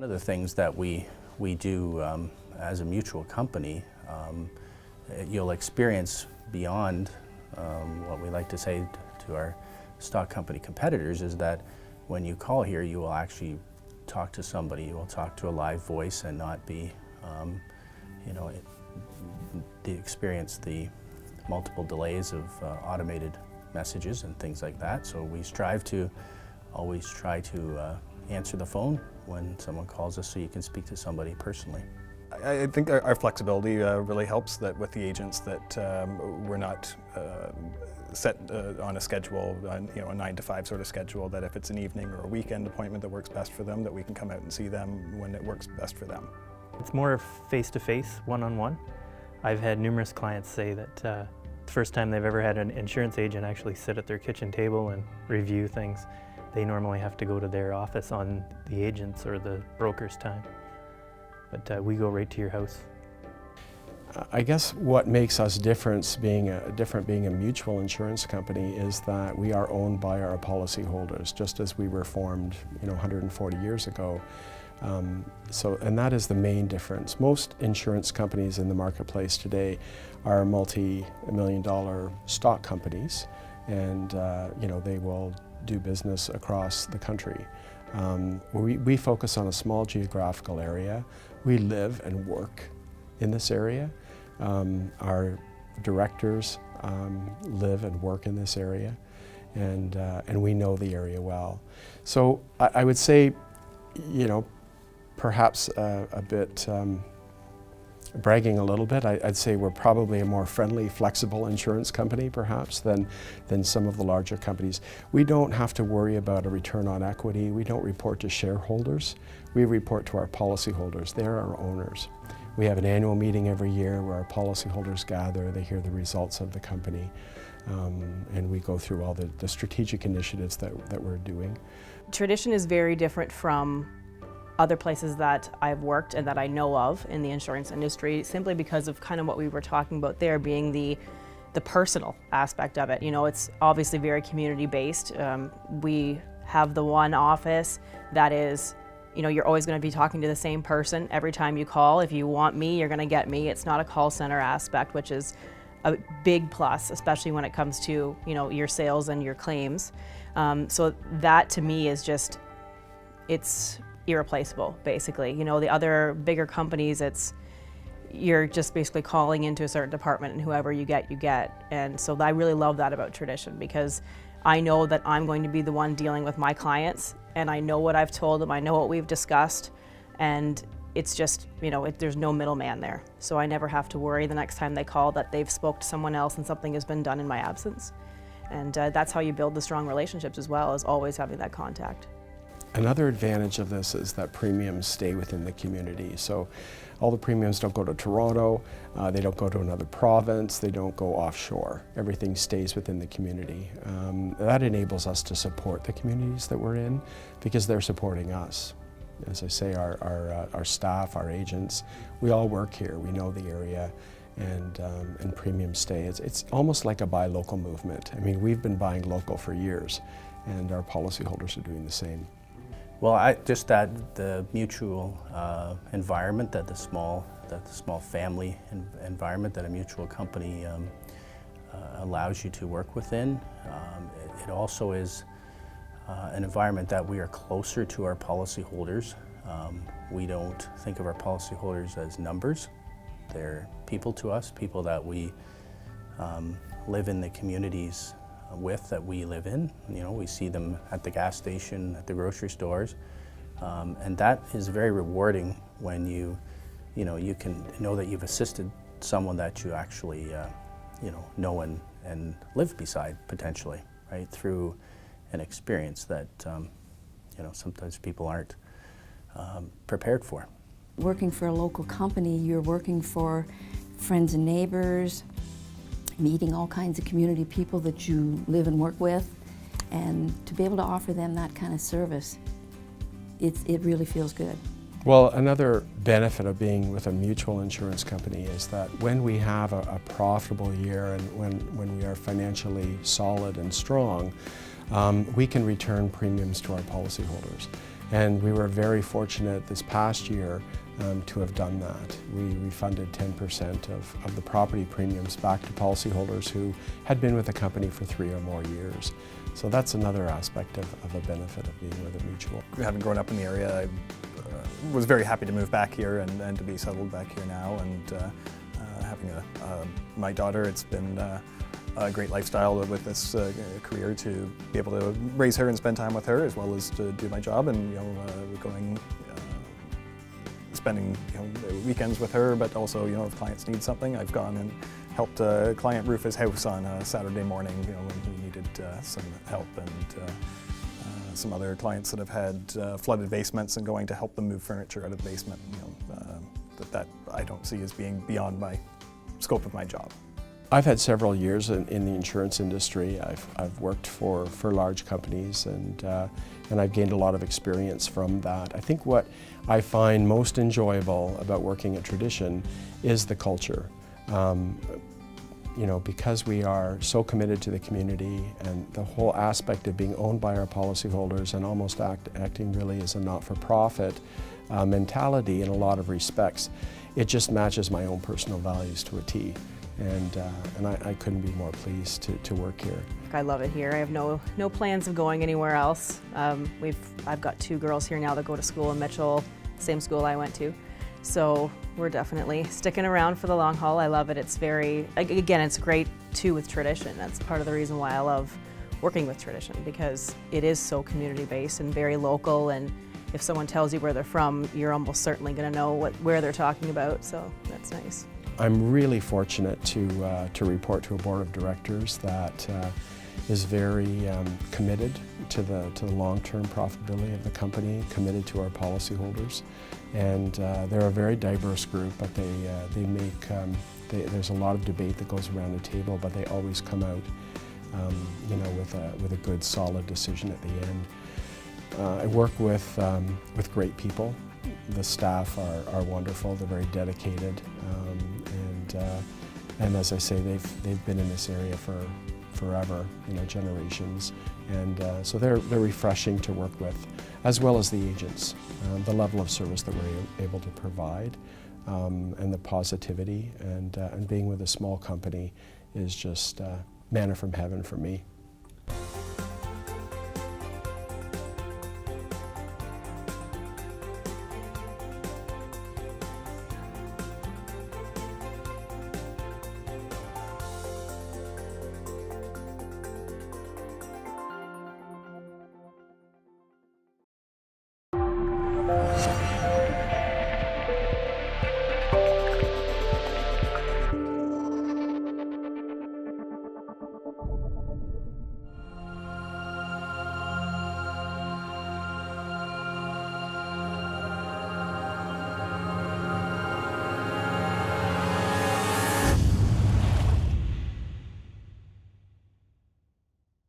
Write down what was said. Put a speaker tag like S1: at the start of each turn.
S1: of the things that we do as a mutual company, you'll experience beyond what we like to say to our stock company competitors is that when you call here, you will actually talk to somebody. You will talk to a live voice and not be, experience the multiple delays of automated messages and things like that. So we strive to always try to answer the phone when someone calls us so you can speak to somebody personally.
S2: I think our flexibility really helps that with the agents that we're not set on a schedule, a 9-to-5 sort of schedule, that if it's an evening or a weekend appointment that works best for them, that we can come out and see them when it works best for them.
S3: It's more face-to-face, one-on-one. I've had numerous clients say that the first time they've ever had an insurance agent actually sit at their kitchen table and review things. They normally have to go to their office on the agent's or the broker's time. But we go right to your house.
S4: I guess what makes us different being a mutual insurance company is that we are owned by our policyholders, just as we were formed 140 years ago. And that is the main difference. Most insurance companies in the marketplace today are multi-million-dollar stock companies, and they will do business across the country. We focus on a small geographical area. We live and work in this area. Our directors live and work in this area, and we know the area well. So I would say, perhaps a bit bragging a little bit, I'd say we're probably a more friendly, flexible insurance company perhaps than some of the larger companies. We don't have to worry about a return on equity. We don't report to shareholders. We report to our policyholders. They're our owners. We have an annual meeting every year where our policyholders gather, they hear the results of the company, and we go through all the strategic initiatives that we're doing.
S5: Tradition is very different from other places that I've worked and that I know of in the insurance industry, simply because of kind of what we were talking about there being the personal aspect of it. It's obviously very community-based. We have the one office that is, you're always going to be talking to the same person every time you call. If you want me, you're going to get me. It's not a call center aspect, which is a big plus, especially when it comes to, your sales and your claims. So that to me is just, it's irreplaceable, basically. The other bigger companies, you're just basically calling into a certain department and whoever you get, you get. And so I really love that about Tradition, because I know that I'm going to be the one dealing with my clients, and I know what I've told them, I know what we've discussed, and it's just, there's no middleman there. So I never have to worry the next time they call that they've spoke to someone else and something has been done in my absence. And that's how you build the strong relationships as well, is always having that contact.
S4: Another advantage of this is that premiums stay within the community. So all the premiums don't go to Toronto, they don't go to another province, they don't go offshore. Everything stays within the community. That enables us to support the communities that we're in because they're supporting us. As I say, our staff, our agents, we all work here, we know the area, and premiums stay. It's almost like a buy local movement. I mean, we've been buying local for years, and our policyholders are doing the same.
S1: Well, just that the mutual environment, that the small family environment that a mutual company allows you to work within. It also is an environment that we are closer to our policyholders. We don't think of our policyholders as numbers. They're people to us, people that we live in the communities that we live in. We see them at the gas station, at the grocery stores, and that is very rewarding when you can know that you've assisted someone that you actually know and live beside potentially, right, through an experience that sometimes people aren't prepared for.
S6: Working for a local company, you're working for friends and neighbors, meeting all kinds of community people that you live and work with, and to be able to offer them that kind of service, it really feels good.
S4: Well, another benefit of being with a mutual insurance company is that when we have a profitable year and when we are financially solid and strong, we can return premiums to our policyholders. And we were very fortunate this past year to have done that. We refunded 10% of the property premiums back to policyholders who had been with the company for 3 or more years. So that's another aspect of a benefit of being with a mutual.
S2: Having grown up in the area, I was very happy to move back here and to be settled back here now. And having my daughter, it's been a great lifestyle with this career to be able to raise her and spend time with her, as well as to do my job and going. Spending weekends with her, but also if clients need something, I've gone and helped a client roof his house on a Saturday morning when he needed some help, and some other clients that have had flooded basements and going to help them move furniture out of the basement. That I don't see as being beyond my scope of my job.
S4: I've had several years in the insurance industry. I've worked for large companies, and I've gained a lot of experience from that. I think what I find most enjoyable about working at Tradition is the culture. Because we are so committed to the community, and the whole aspect of being owned by our policyholders and almost acting really as a not-for-profit mentality in a lot of respects, it just matches my own personal values to a T. And I couldn't be more pleased to work here.
S5: I love it here. I have no plans of going anywhere else. I've got 2 girls here now that go to school in Mitchell, same school I went to. So we're definitely sticking around for the long haul. I love it. It's it's great too with Tradition. That's part of the reason why I love working with Tradition, because it is so community-based and very local, and if someone tells you where they're from, you're almost certainly going to know where they're talking about, so that's nice.
S4: I'm really fortunate to report to a board of directors that is very committed to the long-term profitability of the company, committed to our policyholders, and they're a very diverse group. But there's a lot of debate that goes around the table, but they always come out, with a good, solid decision at the end. I work with great people. The staff are wonderful. They're very dedicated, and as I say, they've been in this area for forever, generations, and so they're refreshing to work with, as well as the agents. The level of service that we're able to provide, and the positivity, and being with a small company is just manna from heaven for me.